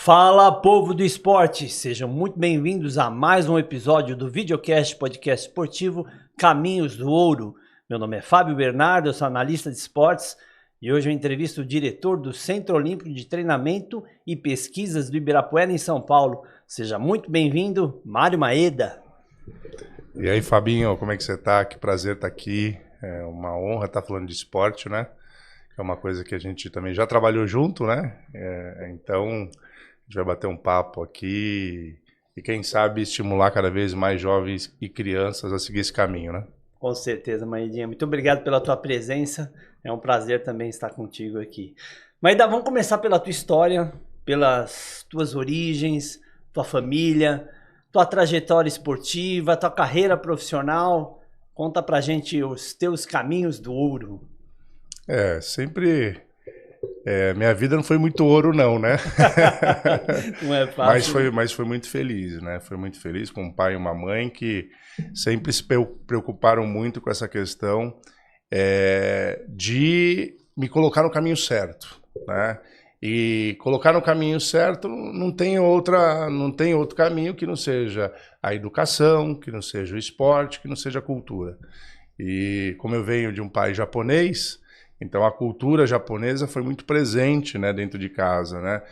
Fala, povo do esporte! Sejam muito bem-vindos a mais um episódio do Videocast Podcast Esportivo Caminhos do Ouro. Meu nome é Fábio Bernardo, eu sou analista de esportes e hoje eu entrevisto o diretor do Centro Olímpico de Treinamento e Pesquisas do Ibirapuera, em São Paulo. Seja muito bem-vindo, Mário Maeda. E aí, Fabinho, como é que você tá? Que prazer estar aqui. É uma honra estar falando de esporte, né? É uma coisa que a gente também já trabalhou junto, né? Então, a gente vai bater um papo aqui e quem sabe estimular cada vez mais jovens e crianças a seguir esse caminho, né? Com certeza, Maedinha. Muito obrigado pela tua presença. É um prazer também estar contigo aqui. Maeda, vamos começar pela tua história, pelas tuas origens, tua família, tua trajetória esportiva, tua carreira profissional. Conta pra gente os teus caminhos do ouro. Sempre... minha vida não foi muito ouro, não, né? Não é fácil. Mas foi muito feliz, né? Foi muito feliz com um pai e uma mãe que sempre se preocuparam muito com essa questão de me colocar no caminho certo, né? E colocar no caminho certo não tem outro caminho que não seja a educação, que não seja o esporte, que não seja a cultura. E como eu venho de um pai japonês, então a cultura japonesa foi muito presente, né, dentro de casa, né?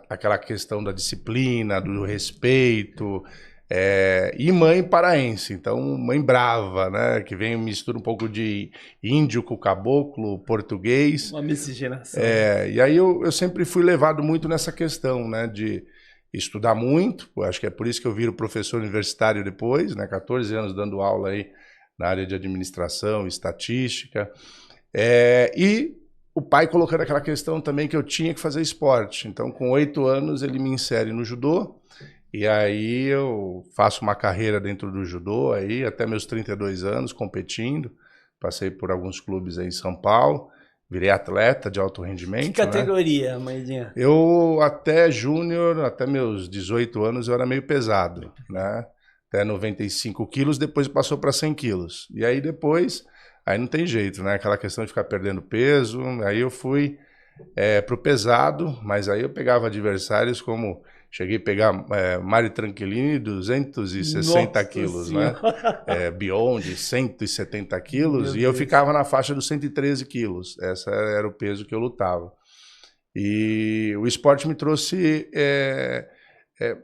Aquela questão da disciplina, do respeito, e mãe paraense, então mãe brava, né, que vem mistura um pouco de índio com caboclo, português. Uma miscigenação. E aí eu sempre fui levado muito nessa questão, né, de estudar muito. Acho que é por isso que eu viro professor universitário depois, né, 14 anos dando aula aí na área de administração, estatística. E o pai colocando aquela questão também que eu tinha que fazer esporte. Então, com 8 anos, ele me insere no judô. E aí eu faço uma carreira dentro do judô, aí, até meus 32 anos, competindo. Passei por alguns clubes aí em São Paulo. Virei atleta de alto rendimento. Que categoria, né, Maedinha? Eu, até júnior, até meus 18 anos, eu era meio pesado, né? Até 95 quilos, depois passou para 100 quilos. E aí depois... Aí não tem jeito, né? Aquela questão de ficar perdendo peso. Aí eu fui pro pesado, mas aí eu pegava adversários como... Cheguei a pegar Mari Tranquilini, 260 quilos, né? Beyond, 170 quilos. E eu ficava na faixa dos 113 quilos. Esse era o peso que eu lutava. E o esporte me trouxe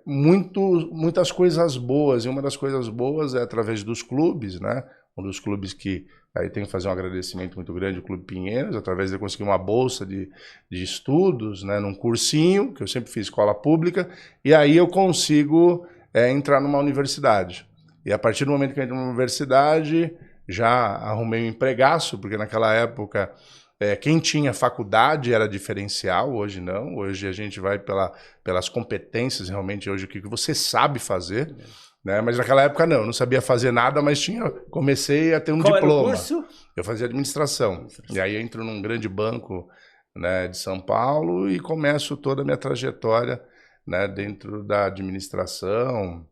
muitas coisas boas. E uma das coisas boas é através dos clubes, né? Um dos clubes que... Aí tenho que fazer um agradecimento muito grande ao Clube Pinheiros, através de conseguir uma bolsa de estudos, né, num cursinho, que eu sempre fiz escola pública, e aí eu consigo entrar numa universidade. E a partir do momento que eu entro numa universidade, já arrumei um empregaço, porque naquela época quem tinha faculdade era diferencial, hoje não. Hoje a gente vai pelas competências, realmente, hoje o que você sabe fazer. Né? Mas naquela época não sabia fazer nada, mas comecei a ter um diploma. Qual era o curso? Eu fazia administração. E aí eu entro num grande banco, né, de São Paulo e começo toda a minha trajetória, né, dentro da administração.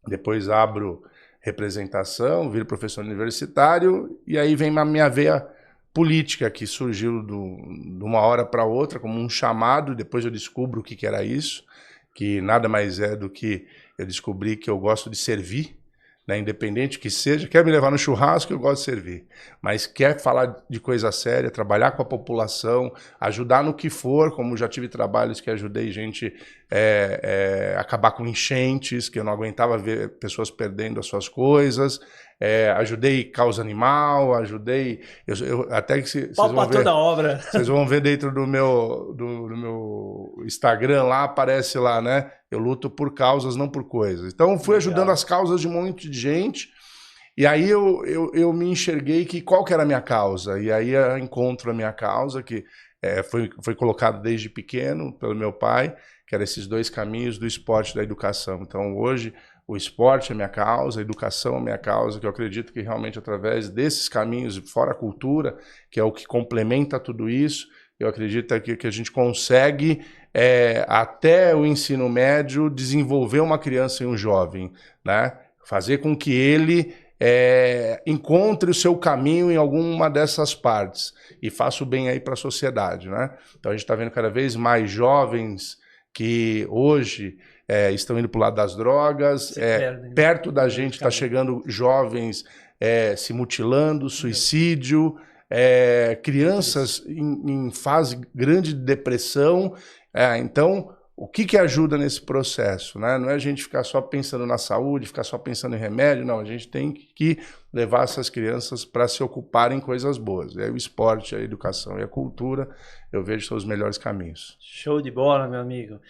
Depois abro representação, viro professor universitário e aí vem a minha veia política, que surgiu de uma hora para outra como um chamado, e depois eu descubro o que era isso, que nada mais é do que eu descobri que eu gosto de servir, né, independente que seja. Quer me levar no churrasco, eu gosto de servir. Mas quer falar de coisa séria, trabalhar com a população, ajudar no que for, como já tive trabalhos que ajudei gente acabar com enchentes, que eu não aguentava ver pessoas perdendo as suas coisas. Ajudei causa animal, ajudei... até que vocês vão ver, toda a obra. Vocês vão ver dentro do meu Instagram, lá aparece lá, né? Eu luto por causas, não por coisas. Então fui ajudando as causas de um monte de gente. E aí eu me enxerguei que qual que era a minha causa. E aí eu encontro a minha causa, que foi colocado desde pequeno pelo meu pai, que eram esses dois caminhos do esporte e da educação. Então hoje o esporte é minha causa, a educação é minha causa, que eu acredito que realmente através desses caminhos, fora a cultura, que é o que complementa tudo isso, eu acredito que a gente consegue, até o ensino médio, desenvolver uma criança e um jovem, né? Fazer com que ele encontre o seu caminho em alguma dessas partes e faça o bem aí para a sociedade, né? Então a gente está vendo cada vez mais jovens que hoje estão indo para o lado das drogas, perto da gente está chegando jovens se mutilando, suicídio, crianças em fase grande de depressão. Então, o que ajuda nesse processo, né? Não é a gente ficar só pensando na saúde, ficar só pensando em remédio, não. A gente tem que levar essas crianças para se ocuparem em coisas boas. E aí o esporte, a educação e a cultura, eu vejo que são os melhores caminhos. Show de bola, meu amigo.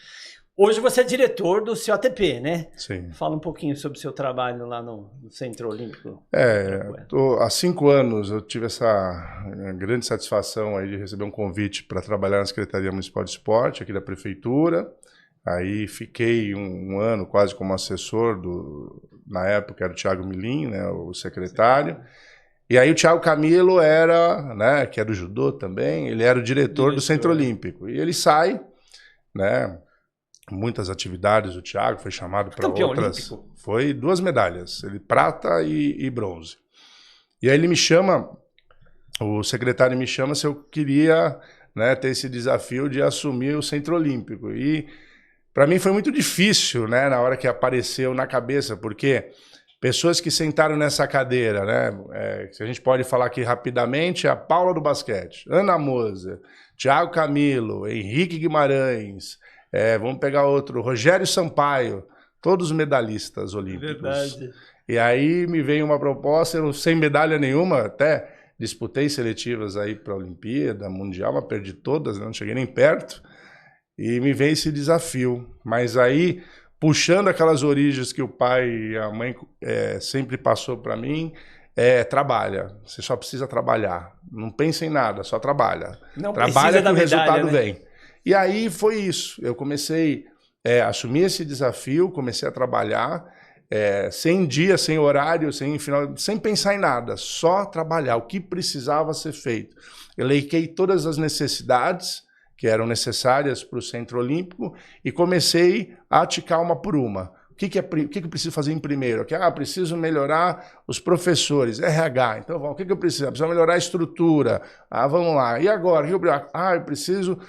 Hoje você é diretor do COTP, né? Sim. Fala um pouquinho sobre o seu trabalho lá no Centro Olímpico. Há 5 anos eu tive essa grande satisfação aí de receber um convite para trabalhar na Secretaria Municipal de Esporte, aqui da Prefeitura. Aí fiquei um ano quase como assessor, na época era o Thiago Milim, né, o secretário. E aí o Thiago Camilo era, né, que é do judô também, ele era o diretor do Centro Olímpico. E ele sai, né? Muitas atividades, o Thiago foi chamado para outras. Olímpico. Foi 2 medalhas, ele prata e bronze. E aí ele me chama, o secretário me chama se eu queria, né, ter esse desafio de assumir o Centro Olímpico. E para mim foi muito difícil, né, na hora que apareceu na cabeça, porque pessoas que sentaram nessa cadeira, né, se a gente pode falar aqui rapidamente, a Paula do basquete, Ana Moser, Thiago Camilo, Henrique Guimarães. Vamos pegar outro, Rogério Sampaio, todos medalhistas olímpicos. Verdade. E aí me veio uma proposta, eu sem medalha nenhuma, até disputei seletivas aí para a Olimpíada, Mundial, mas perdi todas, não cheguei nem perto. E me veio esse desafio. Mas aí, puxando aquelas origens que o pai e a mãe sempre passou para mim, trabalha, você só precisa trabalhar. Não pensa em nada, só trabalha. Não trabalha que o resultado né? vem. E aí foi isso, eu comecei a assumir esse desafio, comecei a trabalhar, sem dia, sem horário, sem pensar em nada, só trabalhar, o que precisava ser feito. Elenquei todas as necessidades que eram necessárias para o Centro Olímpico e comecei a ticar uma por uma. O que eu preciso fazer em primeiro? Preciso melhorar os professores, RH. Então, o que eu preciso? Preciso melhorar a estrutura. Vamos lá. E agora? Eu preciso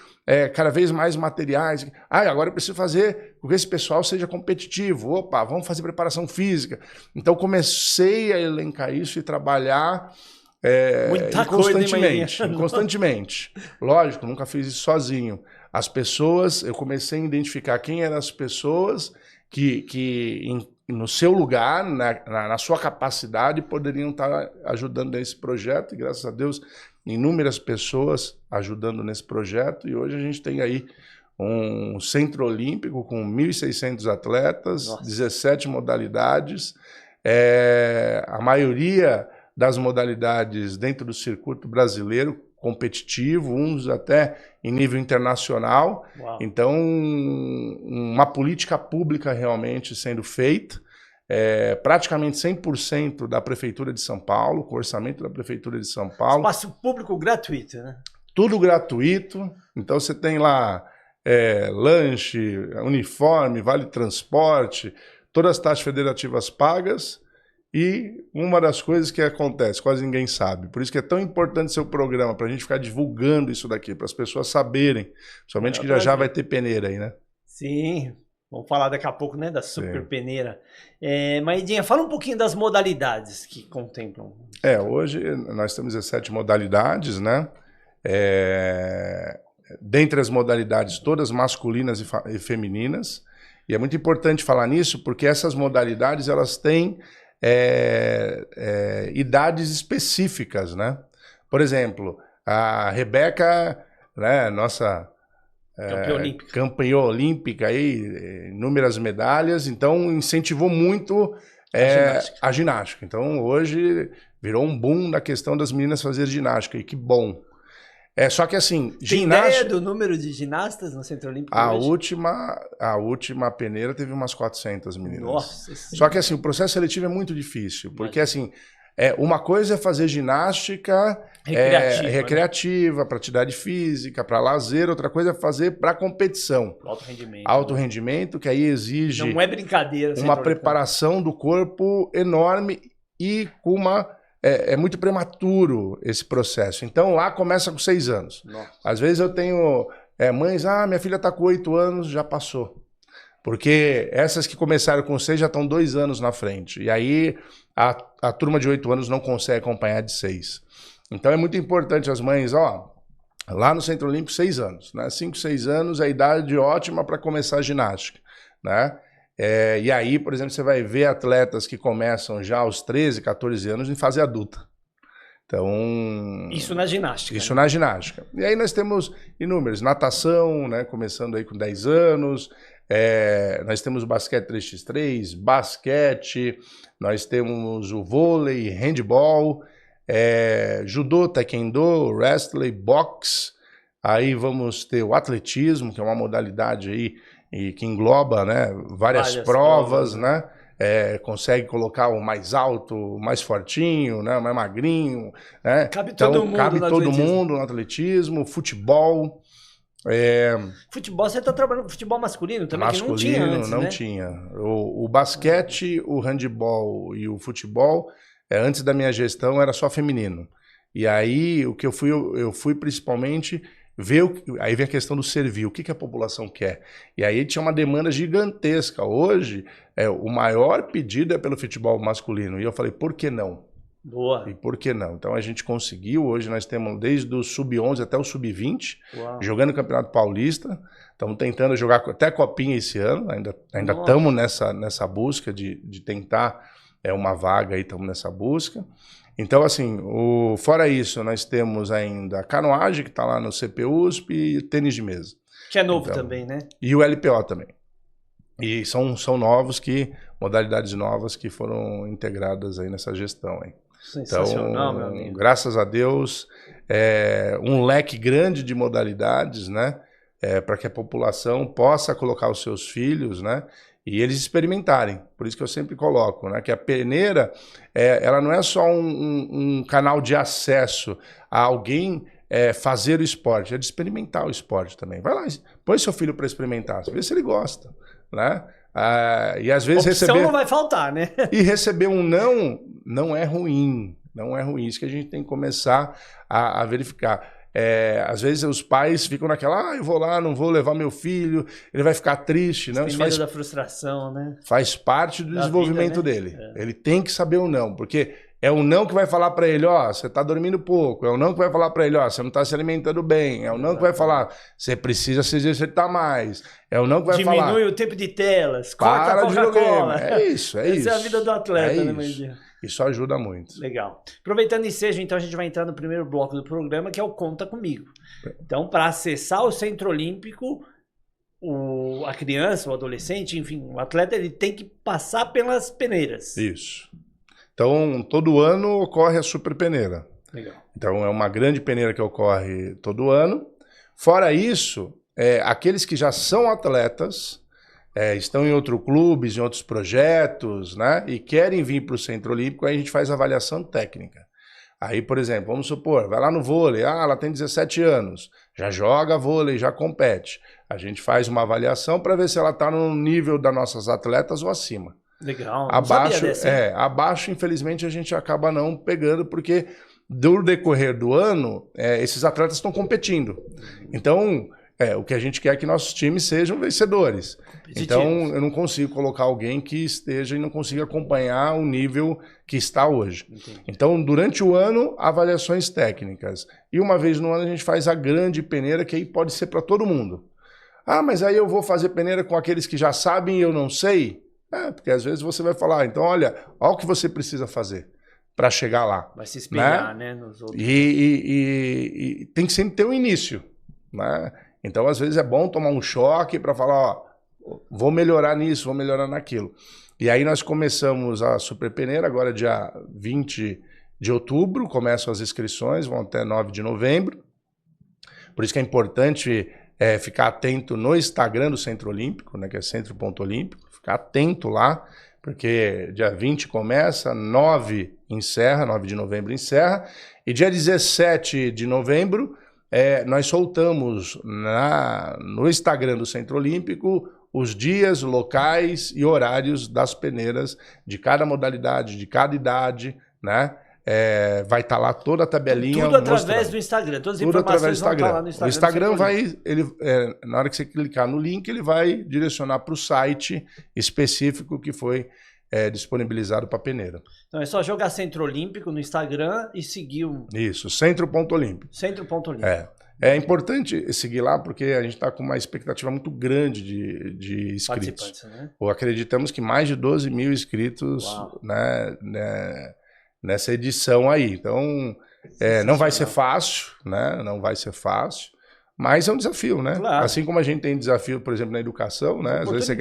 cada vez mais materiais. Agora eu preciso fazer com que esse pessoal seja competitivo. Vamos fazer preparação física. Então, comecei a elencar isso e trabalhar constantemente. Lógico, nunca fiz isso sozinho. As pessoas, eu comecei a identificar quem eram as pessoas que no seu lugar, na sua capacidade, poderiam estar ajudando nesse projeto. E, graças a Deus, inúmeras pessoas ajudando nesse projeto. E hoje a gente tem aí um Centro Olímpico com 1.600 atletas, Nossa. 17 modalidades. A maioria das modalidades dentro do circuito brasileiro, competitivo, uns até em nível internacional. Uau. Então, uma política pública realmente sendo feita, praticamente 100% da Prefeitura de São Paulo, com o orçamento da Prefeitura de São Paulo. Espaço público gratuito, né? Tudo gratuito, então você tem lá lanche, uniforme, vale transporte, todas as taxas federativas pagas. E uma das coisas que acontece, quase ninguém sabe, por isso que é tão importante seu programa, para a gente ficar divulgando isso daqui, para as pessoas saberem, somente que já vai ter peneira aí, né? Sim, vamos falar daqui a pouco, né, da super peneira. Maidinha, fala um pouquinho das modalidades que contemplam. Hoje nós temos 17 modalidades, né? Dentre as modalidades, todas masculinas e femininas, e é muito importante falar nisso, porque essas modalidades, elas têm idades específicas, né? Por exemplo, a Rebeca, né, nossa campeã olímpica, aí, inúmeras medalhas, então incentivou muito a ginástica. Então hoje virou um boom na questão das meninas fazerem ginástica, e que bom. Só que assim, tem ideia do número de ginastas no Centro Olímpico hoje? A última peneira teve umas 400 meninas. Nossa. Só que assim, o processo seletivo é muito difícil, porque assim, uma coisa é fazer ginástica recreativa, para atividade física, para lazer, outra coisa é fazer para competição. Alto rendimento, que aí exige não é brincadeira, uma preparação do corpo enorme e com uma... É muito prematuro esse processo. Então, lá começa com 6 anos. Nossa. Às vezes eu tenho Mães, minha filha está com 8 anos, já passou. Porque essas que começaram com 6 já estão 2 anos na frente. E aí a turma de 8 anos não consegue acompanhar de 6. Então é muito importante as mães, lá no Centro Olímpico, 6 anos. Né? 5, 6 anos é a idade ótima para começar a ginástica. Né? E aí, por exemplo, você vai ver atletas que começam já aos 13, 14 anos em fase adulta. Então, isso na ginástica. Isso, né? Na ginástica. E aí nós temos inúmeros. Natação, né? Começando aí com 10 anos. Nós temos o basquete 3x3, basquete, nós temos o vôlei, handball, judô, taekwondo, wrestling, boxe. Aí vamos ter o atletismo, que é uma modalidade aí e que engloba, né, várias provas, né? Consegue colocar o mais alto, o mais fortinho, né, o mais magrinho, né? Cabe todo mundo no atletismo, futebol. Futebol, você está trabalhando com futebol masculino também, que não tinha antes, não né? tinha. O basquete, o handball e o futebol, antes da minha gestão, era só feminino. E aí, o que eu fui principalmente ver, aí vem a questão do servir, o que a população quer. E aí tinha uma demanda gigantesca. Hoje, o maior pedido é pelo futebol masculino. E eu falei, por que não? Boa. E por que não? Então a gente conseguiu, hoje nós temos desde o sub-11 até o sub-20, jogando o Campeonato Paulista, estamos tentando jogar até Copinha esse ano, ainda estamos nessa busca de tentar uma vaga aí, estamos nessa busca. Então assim, fora isso, nós temos ainda a canoagem, que está lá no CPUSP, e tênis de mesa. Que é novo também, né? E o LPO também. E são novos, modalidades novas que foram integradas aí nessa gestão aí. Sensacional, então, meu amigo. Graças a Deus, um leque grande de modalidades, né, para que a população possa colocar os seus filhos, né, e eles experimentarem. Por isso que eu sempre coloco, né, que a peneira, ela não é só um canal de acesso a alguém fazer o esporte, é de experimentar o esporte também. Vai lá, põe seu filho para experimentar, vê se ele gosta, né? E às vezes opção não vai faltar, né? E receber um não é ruim. Não é ruim. Isso que a gente tem que começar a verificar. Às vezes os pais ficam naquela, eu vou lá, não vou levar meu filho, ele vai ficar triste. Não, isso faz da frustração, né? Faz parte do desenvolvimento dele. Ele tem que saber o não, porque é o não que vai falar para ele, você tá dormindo pouco. É o não que vai falar para ele, você não tá se alimentando bem. É o não que vai falar, você precisa se exercitar mais. É o não que vai falar, diminui o tempo de telas, corta a Coca-Cola. É isso. Essa é a vida do atleta, né, Mãezinha? Isso ajuda muito. Legal. Aproveitando o ensejo, então a gente vai entrar no primeiro bloco do programa, que é o Conta Comigo. Então, para acessar o Centro Olímpico, a criança, o adolescente, enfim, o atleta, ele tem que passar pelas peneiras. Isso. Então, todo ano ocorre a Super Peneira. Legal. Então, é uma grande peneira que ocorre todo ano. Fora isso, aqueles que já são atletas, estão em outros clubes, em outros projetos, né, e querem vir para o Centro Olímpico, aí a gente faz avaliação técnica. Aí, por exemplo, vamos supor, vai lá no vôlei, ela tem 17 anos, já joga vôlei, já compete. A gente faz uma avaliação para ver se ela está no nível das nossas atletas ou acima. Legal. Abaixo, infelizmente, a gente acaba não pegando, porque do decorrer do ano, esses atletas estão competindo. Então, o que a gente quer é que nossos times sejam vencedores. Então, eu não consigo colocar alguém que esteja e não consiga acompanhar o nível que está hoje. Entendi. Então, durante o ano, avaliações técnicas. E uma vez no ano a gente faz a grande peneira, que aí pode ser para todo mundo. Mas aí eu vou fazer peneira com aqueles que já sabem e eu não sei? Porque às vezes você vai falar, então olha o que você precisa fazer para chegar lá. Vai se espelhar, né, nos outros. E tem que sempre ter um início, né? Então, às vezes é bom tomar um choque para falar, vou melhorar nisso, vou melhorar naquilo. E aí nós começamos a Super Peneira, agora dia 20 de outubro, começam as inscrições, vão até 9 de novembro. Por isso que é importante ficar atento no Instagram do Centro Olímpico, né, que é centro.olímpico, ficar atento lá, porque dia 20 começa, 9 de novembro encerra, e dia 17 de novembro nós soltamos no Instagram do Centro Olímpico os dias, locais e horários das peneiras de cada modalidade, de cada idade, né? vai estar lá toda a tabelinha. Tudo através do Instagram. Todas as informações vão estar lá no Instagram. O Instagram vai, na hora que você clicar no link, ele vai direcionar para o site específico que foi disponibilizado para a peneira. Então é só jogar Centro Olímpico no Instagram e seguir o... Isso, Centro.Olímpico. Centro.Olímpico. É importante seguir lá porque a gente está com uma expectativa muito grande de inscritos. Né? Ou acreditamos que mais de 12 mil inscritos nessa edição aí. Então, não vai ser fácil, né? Não vai ser fácil, mas é um desafio, né? Claro. Assim como a gente tem desafio, por exemplo, na educação, né? Às vezes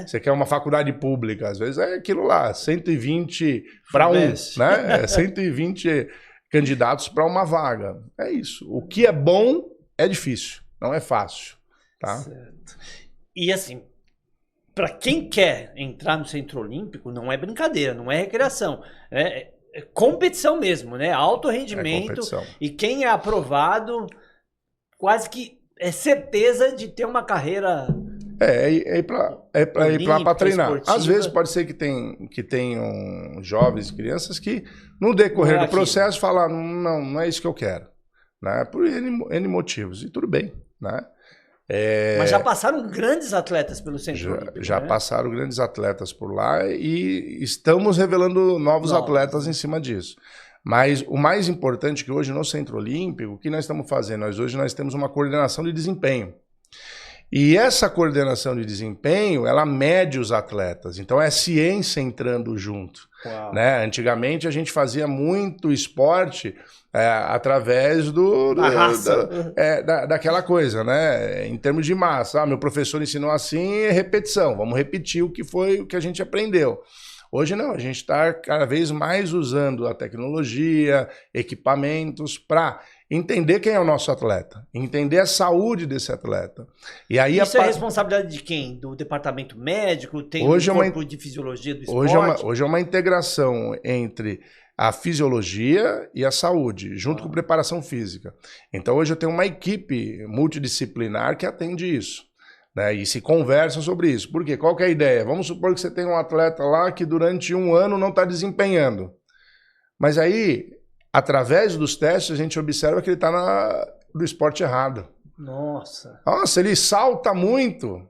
você quer uma faculdade pública, às vezes é aquilo lá, 120 para 1, né? 120 candidatos para uma vaga. É isso. O que é bom é difícil, não é fácil. Tá? Certo. E assim, para quem quer entrar no Centro Olímpico, não é brincadeira, não é recreação. É competição mesmo, né? Alto rendimento. E quem é aprovado, quase que é certeza de ter uma carreira... ir para treinar. Esportiva. Às vezes pode ser que tenham jovens, crianças que no decorrer do processo falam, não é isso que eu quero, né? Por N motivos, e tudo bem, né? Mas já passaram grandes atletas pelo Centro Olímpico, já né? passaram grandes atletas por lá e estamos revelando novos atletas em cima disso. Mas o mais importante é que hoje no Centro Olímpico, o que nós estamos fazendo? Hoje nós temos uma coordenação de desempenho. E essa coordenação de desempenho, ela mede os atletas. Então é ciência entrando junto. Né? Antigamente a gente fazia muito esporte através daquela coisa, né? Em termos de massa. Meu professor ensinou assim, é repetição. Vamos repetir o que a gente aprendeu. Hoje não, a gente está cada vez mais usando a tecnologia, equipamentos para entender quem é o nosso atleta, entender a saúde desse atleta. E aí isso é responsabilidade de quem? Do departamento médico? Tem um corpo de fisiologia do esporte? Hoje é uma integração entre a fisiologia e a saúde, junto com preparação física. Então hoje eu tenho uma equipe multidisciplinar que atende isso. Né, e se conversa sobre isso. Por quê? Qual que é a ideia? Vamos supor que você tem um atleta lá que durante um ano não está desempenhando. Mas aí, através dos testes, a gente observa que ele está no esporte errado. Nossa, ele salta muito.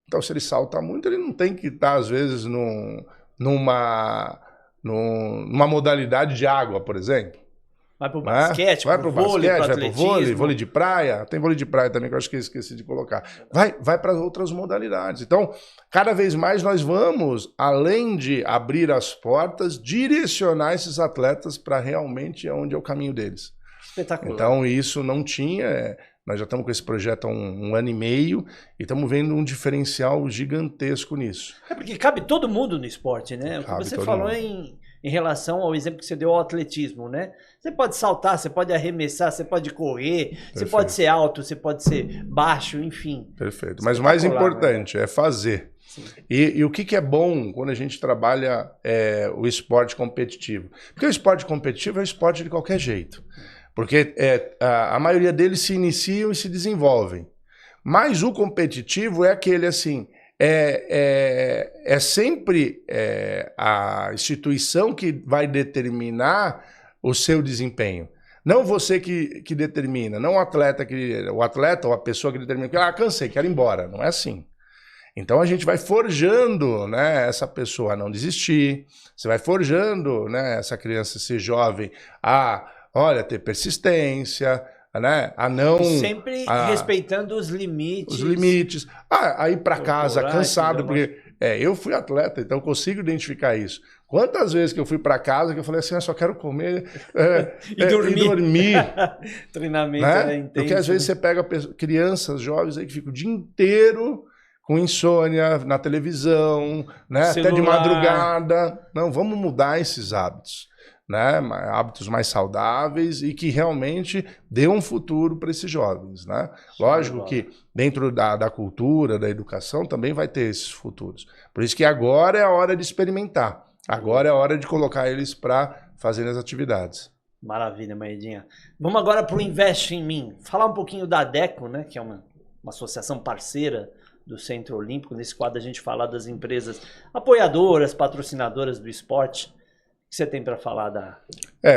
Então, se ele salta muito, ele não tem que estar, às vezes, numa modalidade de água, por exemplo. Vai pro basquete, vai pro vôlei, pro vai pro vôlei de praia. Tem vôlei de praia também, que eu acho que eu esqueci de colocar. Vai para outras modalidades. Então, cada vez mais nós vamos, além de abrir as portas, direcionar esses atletas para realmente onde é o caminho deles. Espetacular. Então, isso não tinha... Nós já estamos com esse projeto há um ano e meio e estamos vendo um diferencial gigantesco nisso. Porque cabe todo mundo no esporte, né? O que você falou em relação ao exemplo que você deu ao atletismo, né? Você pode saltar, você pode arremessar, você pode correr, Perfeito. Você pode ser alto, você pode ser baixo, enfim. Perfeito. Mas o mais importante é fazer. E o que é bom quando a gente trabalha o esporte competitivo? Porque o esporte competitivo é um esporte de qualquer jeito. Porque a maioria deles se iniciam e se desenvolvem. Mas o competitivo é aquele assim... É sempre a instituição que vai determinar o seu desempenho. Não você que determina, não o atleta ou a pessoa que determina, cansei, quero ir embora. Não é assim. Então a gente vai forjando, né, essa pessoa a não desistir, você vai forjando, né, essa criança, esse jovem a, ter persistência, né? Sempre respeitando os limites. Os limites. A ir para casa cansado, porque eu fui atleta, então eu consigo identificar isso. Quantas vezes que eu fui para casa que eu falei assim, eu só quero comer e dormir. Treinamento intenso. Porque às vezes você pega crianças, jovens aí que ficam o dia inteiro com insônia, na televisão, né? Até de madrugada. Não, vamos mudar esses hábitos. Né, hábitos mais saudáveis e que realmente dê um futuro para esses jovens. Né? Lógico que dentro da cultura, da educação, também vai ter esses futuros. Por isso que agora é a hora de experimentar. Agora é a hora de colocar eles para fazer as atividades. Maravilha, Maedinha. Vamos agora para o Investe em Mim. Falar um pouquinho da ADECO, né, que é uma associação parceira do Centro Olímpico. Nesse quadro a gente fala das empresas apoiadoras, patrocinadoras do esporte. que você tem para falar da...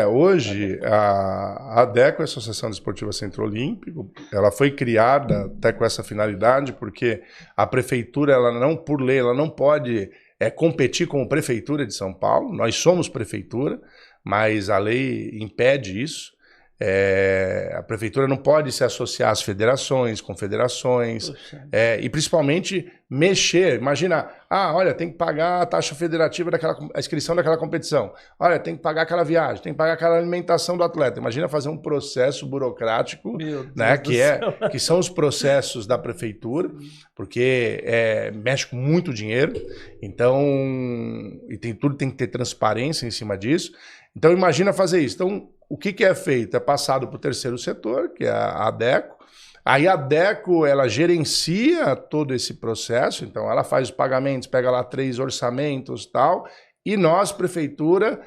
Hoje a ADECO, a Associação Desportiva Centro Olímpico, ela foi criada até com essa finalidade, porque a prefeitura, ela não, por lei, ela não pode competir com a Prefeitura de São Paulo. Nós somos prefeitura, mas a lei impede isso. A prefeitura não pode se associar às federações, confederações, e principalmente mexer. Imagina, olha, tem que pagar a taxa federativa a inscrição daquela competição. Olha, tem que pagar aquela viagem, tem que pagar aquela alimentação do atleta. Imagina fazer um processo burocrático, né, que são os processos da prefeitura, porque mexe com muito dinheiro, então, e tudo tem que ter transparência em cima disso. Então, imagina fazer isso. Então, o que é feito? É passado para o terceiro setor, que é a ADECO. Aí a ADECO, ela gerencia todo esse processo, então ela faz os pagamentos, pega lá 3 orçamentos e tal, e nós, prefeitura,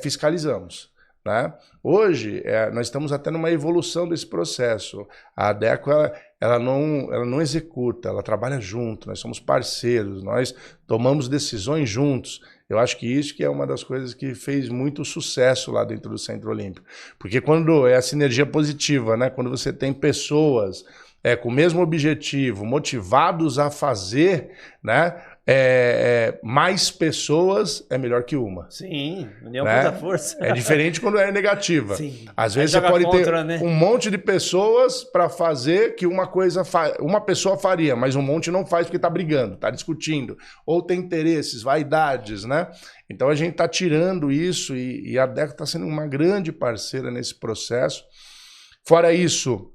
fiscalizamos, né? Hoje, nós estamos até numa evolução desse processo. A ADECO, ela não executa, ela trabalha junto, nós somos parceiros, nós tomamos decisões juntos. Eu acho que isso que é uma das coisas que fez muito sucesso lá dentro do Centro Olímpico. Porque quando é a sinergia positiva, né? Quando você tem pessoas com o mesmo objetivo, motivados a fazer, né? Mais pessoas é melhor que uma. Sim, união faz a força. É diferente quando é negativa. Sim. Às vezes você pode ter um monte de pessoas para fazer que uma pessoa faria, mas um monte não faz porque está brigando, está discutindo, ou tem interesses, vaidades, né? Então a gente está tirando isso e a ADECO está sendo uma grande parceira nesse processo. Fora isso,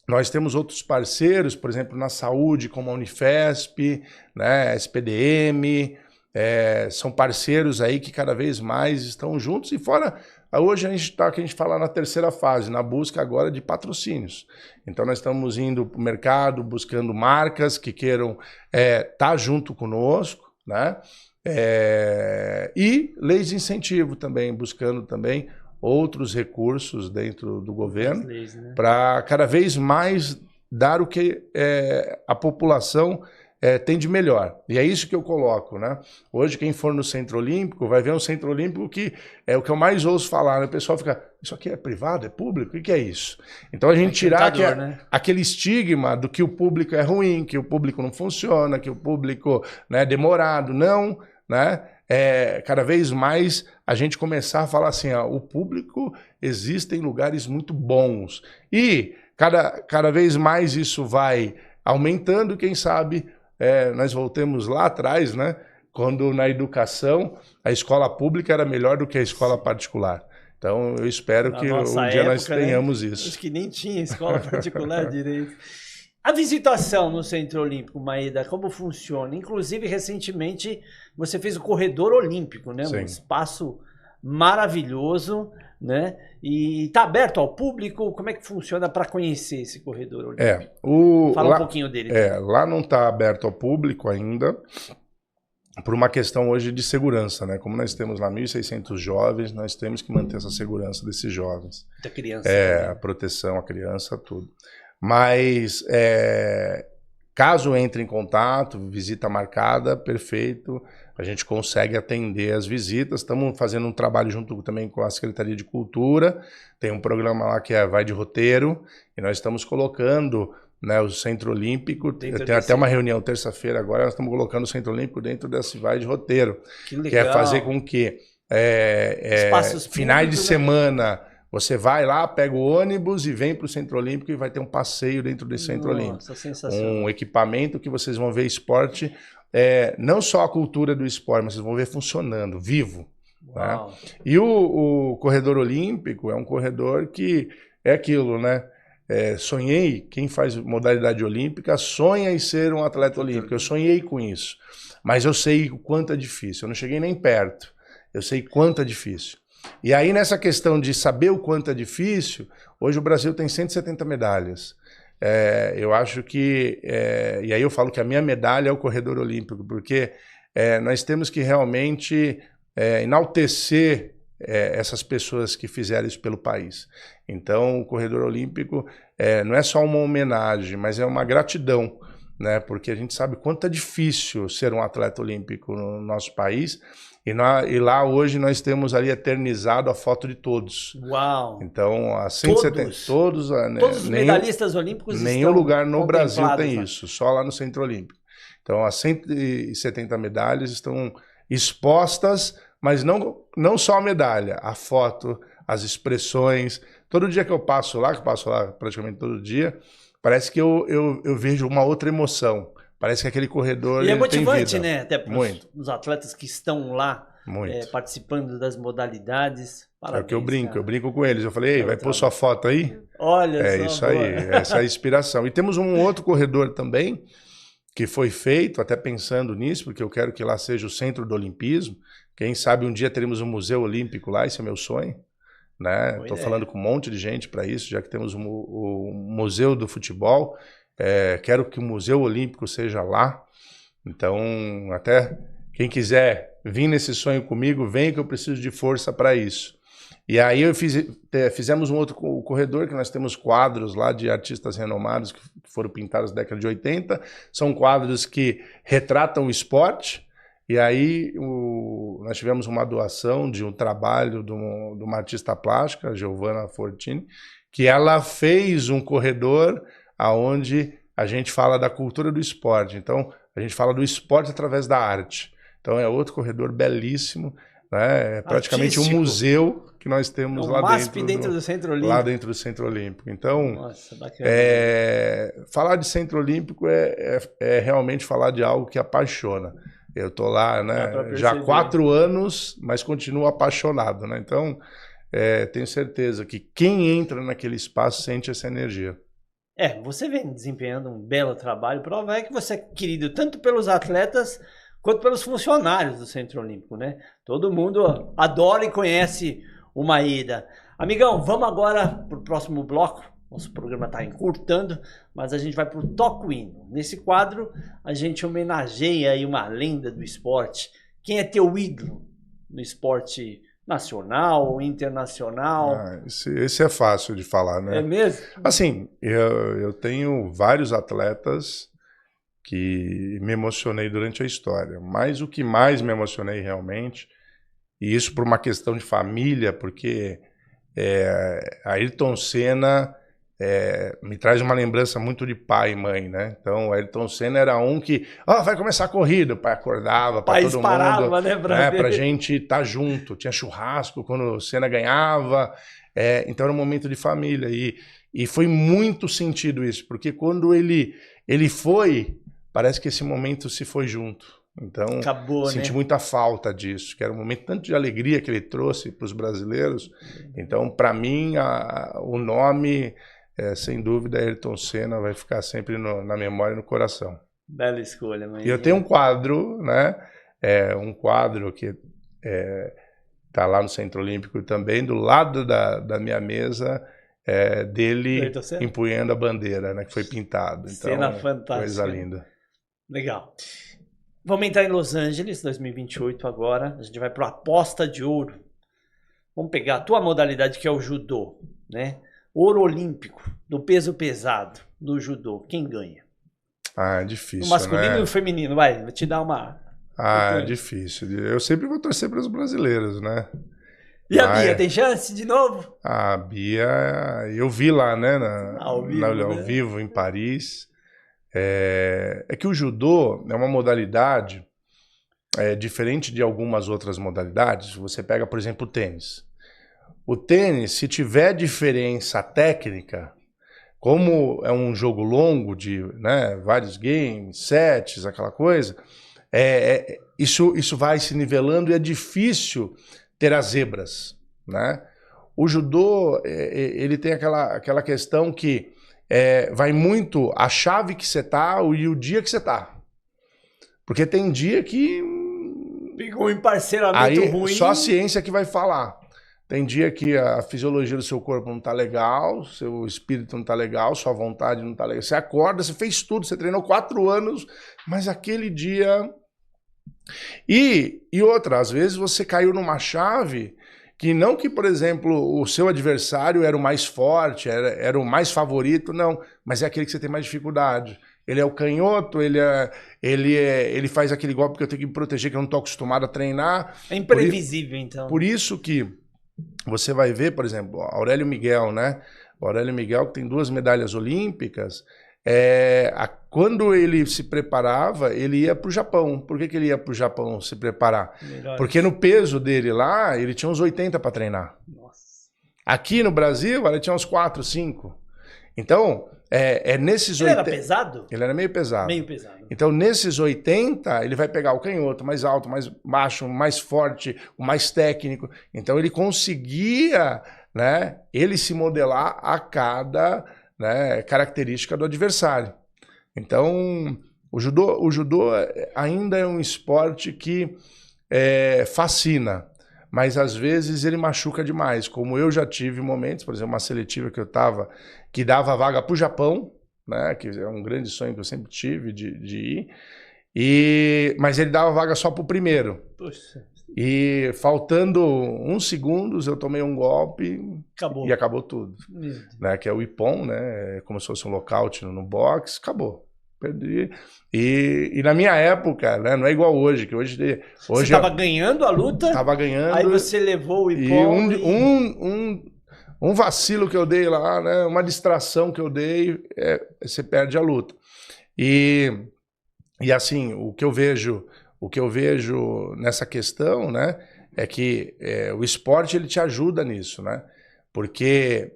nós temos outros parceiros, por exemplo, na saúde, como a Unifesp, né, SPDM, são parceiros aí que cada vez mais estão juntos. E fora, hoje a gente está, que a gente fala na terceira fase, na busca agora de patrocínios. Então nós estamos indo para o mercado, buscando marcas que queiram estar junto conosco, né? E leis de incentivo também, buscando também outros recursos dentro do governo, né, para cada vez mais dar o que a população tem de melhor. E é isso que eu coloco, né? Hoje, quem for no Centro Olímpico vai ver um Centro Olímpico que é o que eu mais ouço falar, né? O pessoal fica, isso aqui é privado, é público? O que é isso? Então a gente tirar aquele estigma do que o público é ruim, que o público não funciona, que o público, né, é demorado. Não, né? Cada vez mais a gente começar a falar assim, o público existe em lugares muito bons. E cada vez mais isso vai aumentando, quem sabe nós voltemos lá atrás, né? Quando na educação a escola pública era melhor do que a escola particular. Então eu espero que um dia nós tenhamos isso. Acho que nem tinha escola particular direito. A visitação no Centro Olímpico, Maeda, como funciona? Inclusive, recentemente, você fez o Corredor Olímpico, né? Sim. Um espaço maravilhoso, né? E está aberto ao público? Como é que funciona para conhecer esse Corredor Olímpico? Fala um pouquinho dele. Lá não está aberto ao público ainda, por uma questão hoje de segurança, né? Como nós temos lá 1.600 jovens, nós temos que manter essa segurança desses jovens. Da criança. A proteção à criança, tudo. Mas, caso entre em contato, visita marcada, perfeito, a gente consegue atender as visitas. Estamos fazendo um trabalho junto também com a Secretaria de Cultura, tem um programa lá que Vai de Roteiro, e nós estamos colocando, né, o Centro Olímpico, tem até uma reunião terça-feira agora, nós estamos colocando o Centro Olímpico dentro desse Vai de Roteiro, que é fazer com que finais de semana... Você vai lá, pega o ônibus e vem para o Centro Olímpico e vai ter um passeio dentro desse Centro Olímpico. Um equipamento que vocês vão ver esporte, não só a cultura do esporte, mas vocês vão ver funcionando, vivo. Né? E o Corredor Olímpico é um corredor que é aquilo, né? Sonhei, quem faz modalidade olímpica sonha em ser um atleta olímpico. Eu sonhei com isso, mas eu sei o quanto é difícil. Eu não cheguei nem perto, eu sei quanto é difícil. E aí, nessa questão de saber o quanto é difícil, hoje o Brasil tem 170 medalhas. Eu acho que... e aí eu falo que a minha medalha é o Corredor Olímpico, porque nós temos que realmente enaltecer essas pessoas que fizeram isso pelo país. Então, o Corredor Olímpico não é só uma homenagem, mas é uma gratidão, né? Porque a gente sabe quanto é difícil ser um atleta olímpico no nosso país. E lá hoje nós temos ali eternizado a foto de todos. Uau! Então, a 170, todos os medalhistas olímpicos nenhum lugar no Brasil tem isso, só lá no Centro Olímpico. Então, as 170 medalhas estão expostas, mas não só a medalha, a foto, as expressões. Todo dia que eu passo lá praticamente todo dia, parece que eu vejo uma outra emoção. Parece que aquele corredor. E é motivante, né? Até para os atletas que estão lá participando das modalidades. Parabéns, é o que eu brinco com eles. Eu falei, ei, vai pôr sua foto aí? Olha só. É isso aí, essa é a inspiração. E temos um outro corredor também, que foi feito, até pensando nisso, porque eu quero que lá seja o centro do olimpismo. Quem sabe um dia teremos um museu olímpico lá, esse é meu sonho. Estou falando com um monte de gente para isso, já que temos o Museu do Futebol. Quero que o Museu Olímpico seja lá. Então, até quem quiser vir nesse sonho comigo, venha que eu preciso de força para isso. E aí fizemos um outro corredor, que nós temos quadros lá de artistas renomados que foram pintados na década de 80. São quadros que retratam o esporte. E aí nós tivemos uma doação de um trabalho de uma artista plástica, a Giovanna Fortini, que ela fez um corredor onde a gente fala da cultura do esporte. Então, a gente fala do esporte através da arte. Então, é outro corredor belíssimo, né? É praticamente um museu que nós temos lá dentro do Centro Olímpico. Lá dentro do Centro Olímpico. Então, nossa, bacana. Falar de Centro Olímpico é realmente falar de algo que apaixona. Eu estou lá, né, já há 4 anos, mas continuo apaixonado, né? Então, tenho certeza que quem entra naquele espaço sente essa energia. Você vem desempenhando um belo trabalho. Prova é que você é querido tanto pelos atletas quanto pelos funcionários do Centro Olímpico, né? Todo mundo adora e conhece o Maeda. Amigão, vamos agora para o próximo bloco. Nosso programa está encurtando, mas a gente vai para o Toca o Hino. Nesse quadro, a gente homenageia aí uma lenda do esporte. Quem é teu ídolo no esporte nacional, internacional? Esse é fácil de falar, né? É mesmo? Assim, eu tenho vários atletas que me emocionei durante a história, mas o que mais me emocionei realmente, e isso por uma questão de família, porque Ayrton Senna me traz uma lembrança muito de pai e mãe, né? Então, o Ayrton Senna era um que, vai começar a corrida, o pai acordava para todo mundo, né, pra gente estar junto, tinha churrasco quando o Senna ganhava, então era um momento de família, e foi muito sentido isso, porque quando ele foi, parece que esse momento se foi junto. Então, acabou, senti muita falta disso, que era um momento tanto de alegria que ele trouxe para os brasileiros. Então, para mim, o nome, sem dúvida, Ayrton Senna vai ficar sempre na memória e no coração. Bela escolha, mãe. E eu tenho um quadro, né? Um quadro que está lá no Centro Olímpico também, do lado da minha mesa, dele empunhando a bandeira, né? Que foi pintado. Então, cena fantástica. Coisa linda. Legal. Vamos entrar em Los Angeles, 2028 agora. A gente vai para a aposta de ouro. Vamos pegar a tua modalidade, que é o judô, né? Ouro olímpico, do peso pesado, do judô. Quem ganha? É difícil, o masculino né? E o feminino, vou te dar uma... É difícil. Eu sempre vou torcer para os brasileiros, né? E a Bia, tem chance de novo? A Bia, eu vi lá, né? Ao vivo em Paris. É que o judô é uma modalidade diferente de algumas outras modalidades. Você pega, por exemplo, o tênis. O tênis, se tiver diferença técnica, como é um jogo longo de vários games, sets, aquela coisa, isso vai se nivelando e é difícil ter as zebras, né? O judô, ele tem aquela questão que vai muito a chave que você tá e o dia que você tá. Porque tem dia que... Ficou um emparceramento ruim. Só a ciência que vai falar. Tem dia que a fisiologia do seu corpo não tá legal, seu espírito não tá legal, sua vontade não tá legal. Você acorda, você fez tudo, você treinou 4 anos, mas aquele dia... E outra, às vezes você caiu numa chave... Que não que, por exemplo, o seu adversário era o mais forte, era o mais favorito, não. Mas é aquele que você tem mais dificuldade. ele é o canhoto, ele faz aquele golpe que eu tenho que me proteger, que eu não estou acostumado a treinar. É imprevisível, então. Por isso que você vai ver, por exemplo, Aurélio Miguel, né? O Aurélio Miguel, que tem 2 medalhas olímpicas, quando ele se preparava, ele ia para o Japão. Por que ele ia para o Japão se preparar? Melhor. Porque no peso dele lá, ele tinha uns 80 para treinar. Nossa. Aqui no Brasil, ele tinha uns 4, 5. Então, nesses 80... Ele era pesado? Ele era meio pesado. Meio pesado. Então, nesses 80, ele vai pegar o canhoto mais alto, mais baixo, mais forte, o mais técnico. Então, ele conseguia, né, ele se modelar a cada, né, característica do adversário. Então, o judô ainda é um esporte que fascina, mas às vezes ele machuca demais. Como eu já tive momentos, por exemplo, uma seletiva que eu estava, que dava vaga para o Japão, né, que é um grande sonho que eu sempre tive de ir, mas ele dava vaga só para o primeiro. Poxa. E faltando uns segundos, eu tomei um golpe e acabou tudo. Né, que é o ippon, né, como se fosse um lockout no boxe, acabou. Perdi. E na minha época, né, não é igual hoje, que hoje você estava ganhando a luta? Estava ganhando. Aí você levou o ippon. Um vacilo que eu dei lá, né, uma distração que eu dei, você perde a luta. E assim, o que eu vejo nessa questão, né, é que o esporte ele te ajuda nisso, né? Porque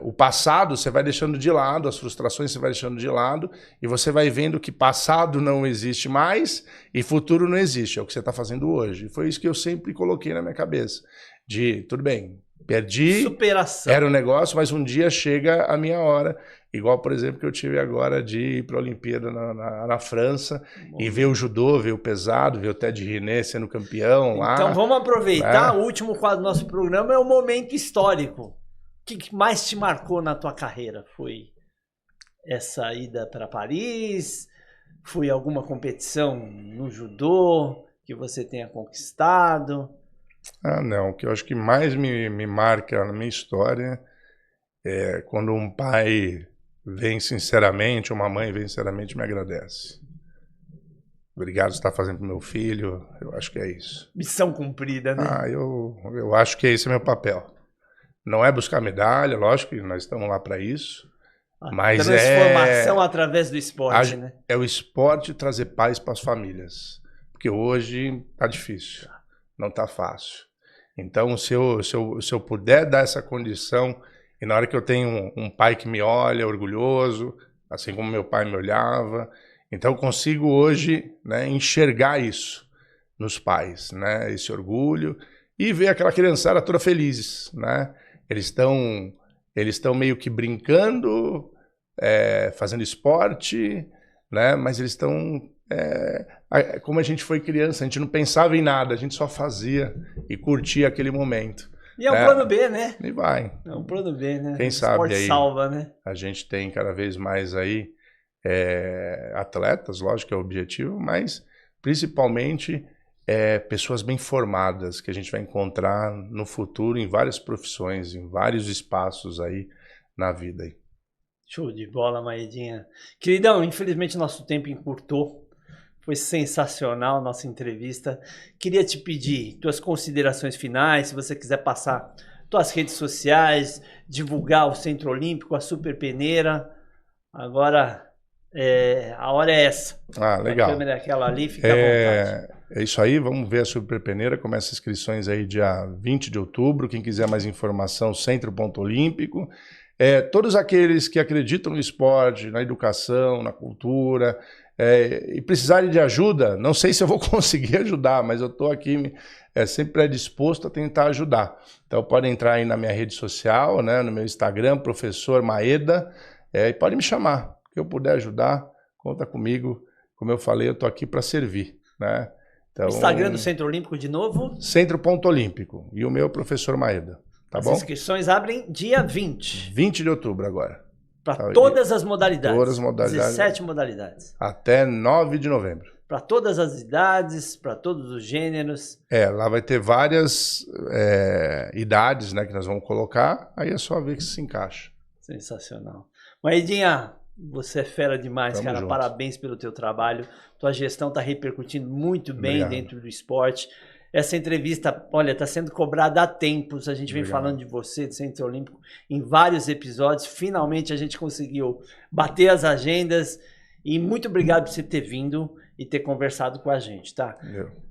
o passado você vai deixando de lado, as frustrações você vai deixando de lado, e você vai vendo que passado não existe mais e futuro não existe, é o que você está fazendo hoje. E foi isso que eu sempre coloquei na minha cabeça, tudo bem, perdi, superação. Era um negócio, mas um dia chega a minha hora, igual, por exemplo, que eu tive agora de ir para a Olimpíada na França. Bom, e ver o judô, ver o pesado, ver o Ted René sendo campeão lá. Então vamos aproveitar, né? O último quadro do nosso programa é um momento histórico. O que mais te marcou na tua carreira? Foi essa ida para Paris? Foi alguma competição no judô que você tenha conquistado? Não, o que eu acho que mais me marca na minha história é quando um pai vem sinceramente, uma mãe vem sinceramente e me agradece. Obrigado por estar fazendo para o meu filho, eu acho que é isso. Missão cumprida, né? Eu acho que esse é meu papel. Não é buscar medalha, lógico que nós estamos lá para isso. Mas transformação através do esporte, né? É o esporte trazer paz para as famílias. Porque hoje tá difícil, não tá fácil. Então, se eu puder dar essa condição, e na hora que eu tenho um pai que me olha orgulhoso, assim como meu pai me olhava, então eu consigo hoje, né, enxergar isso nos pais, né, esse orgulho, e ver aquela criançada toda felizes, né? Eles estão meio que brincando, fazendo esporte, né? Mas eles estão... como a gente foi criança, a gente não pensava em nada, a gente só fazia e curtia aquele momento. E é um plano B, né? E vai. É um plano B, né? Quem sabe aí salva, né? A gente tem cada vez mais aí atletas, lógico que é o objetivo, mas principalmente pessoas bem formadas que a gente vai encontrar no futuro em várias profissões, em vários espaços aí na vida. Aí. Show de bola, Maedinha. Queridão, infelizmente nosso tempo encurtou. Foi sensacional a nossa entrevista. Queria te pedir tuas considerações finais, se você quiser passar tuas redes sociais, divulgar o Centro Olímpico, a Super Peneira. Agora, a hora é essa. Legal. A câmera é aquela ali, fica à vontade. É isso aí, vamos ver a Super Peneira. Começa inscrições aí dia 20 de outubro. Quem quiser mais informação, Centro.olímpico. Todos aqueles que acreditam no esporte, na educação, na cultura... e precisarem de ajuda, não sei se eu vou conseguir ajudar, mas eu estou aqui sempre predisposto a tentar ajudar. Então pode entrar aí na minha rede social, né, no meu Instagram, Professor Maeda, e pode me chamar, que eu puder ajudar, conta comigo. Como eu falei, eu estou aqui para servir. Né? Então, Instagram do Centro Olímpico de novo? Centro.olímpico, e o meu Professor Maeda. Tá bom? As inscrições abrem dia 20. 20 de outubro agora. Para todas as modalidades. Todas as modalidades. 17 modalidades. Até 9 de novembro. Para todas as idades, para todos os gêneros. Lá vai ter várias idades, né, que nós vamos colocar, aí é só ver que se encaixa. Sensacional. Maedinha, Você é fera demais, Tamo cara. junto. Parabéns pelo teu trabalho. Tua gestão está repercutindo muito bem Obrigado. dentro do esporte. Essa entrevista, olha, está sendo cobrada há tempos. A gente vem Obrigado. falando de você, do Centro Olímpico, em vários episódios. Finalmente a gente conseguiu bater as agendas. E muito obrigado por você ter vindo e ter conversado com a gente, tá?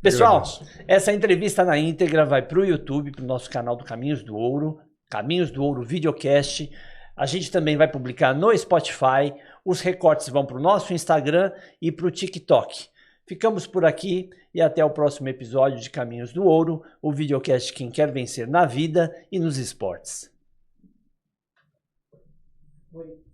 Pessoal, essa entrevista na íntegra vai para o YouTube, para o nosso canal do Caminhos do Ouro Videocast. A gente também vai publicar no Spotify. Os recortes vão para o nosso Instagram e para o TikTok. Ficamos por aqui e até o próximo episódio de Caminhos do Ouro, o videocast Quem Quer Vencer na Vida e nos Esportes. Oi.